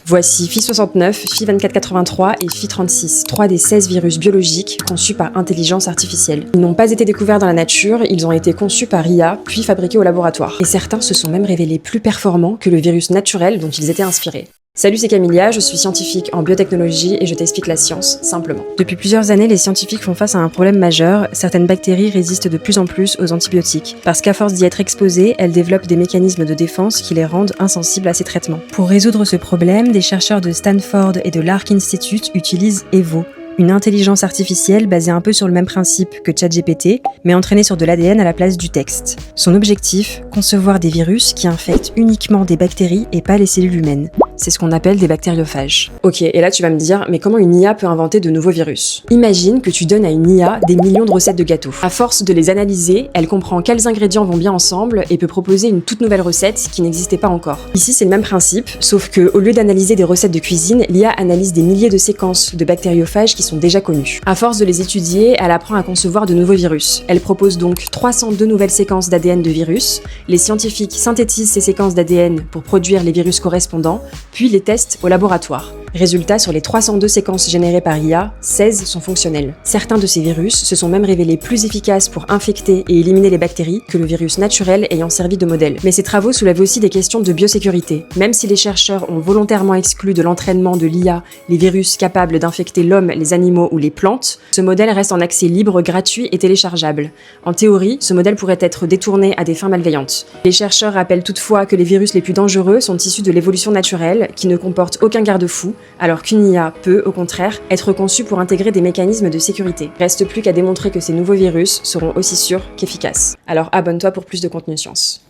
Voici Phi69, Phi2483 et Phi36, 3 des 16 virus biologiques conçus par intelligence artificielle. Ils n'ont pas été découverts dans la nature, ils ont été conçus par IA, puis fabriqués au laboratoire. Et certains se sont même révélés plus performants que le virus naturel dont ils étaient inspirés. Salut, c'est Camilia, je suis scientifique en biotechnologie et je t'explique la science simplement. Depuis plusieurs années, les scientifiques font face à un problème majeur. Certaines bactéries résistent de plus en plus aux antibiotiques, parce qu'à force d'y être exposées, elles développent des mécanismes de défense qui les rendent insensibles à ces traitements. Pour résoudre ce problème, des chercheurs de Stanford et de l'Arc Institute utilisent EVO, une intelligence artificielle basée un peu sur le même principe que ChatGPT, mais entraînée sur de l'ADN à la place du texte. Son objectif, concevoir des virus qui infectent uniquement des bactéries et pas les cellules humaines. C'est ce qu'on appelle des bactériophages. Ok, et là tu vas me dire, mais comment une IA peut inventer de nouveaux virus? Imagine que tu donnes à une IA des millions de recettes de gâteaux. À force de les analyser, elle comprend quels ingrédients vont bien ensemble et peut proposer une toute nouvelle recette qui n'existait pas encore. Ici c'est le même principe, sauf que au lieu d'analyser des recettes de cuisine, l'IA analyse des milliers de séquences de bactériophages qui sont déjà connues. À force de les étudier, elle apprend à concevoir de nouveaux virus. Elle propose donc 302 nouvelles séquences d'ADN de virus. Les scientifiques synthétisent ces séquences d'ADN pour produire les virus correspondants, puis les testent au laboratoire. Résultat, sur les 302 séquences générées par IA, 16 sont fonctionnelles. Certains de ces virus se sont même révélés plus efficaces pour infecter et éliminer les bactéries que le virus naturel ayant servi de modèle. Mais ces travaux soulèvent aussi des questions de biosécurité. Même si les chercheurs ont volontairement exclu de l'entraînement de l'IA les virus capables d'infecter l'homme, les animaux ou les plantes, ce modèle reste en accès libre, gratuit et téléchargeable. En théorie, ce modèle pourrait être détourné à des fins malveillantes. Les chercheurs rappellent toutefois que les virus les plus dangereux sont issus de l'évolution naturelle, qui ne comportent aucun garde-fou, alors qu'une IA peut, au contraire, être conçue pour intégrer des mécanismes de sécurité. Reste plus qu'à démontrer que ces nouveaux virus seront aussi sûrs qu'efficaces. Alors abonne-toi pour plus de contenu science.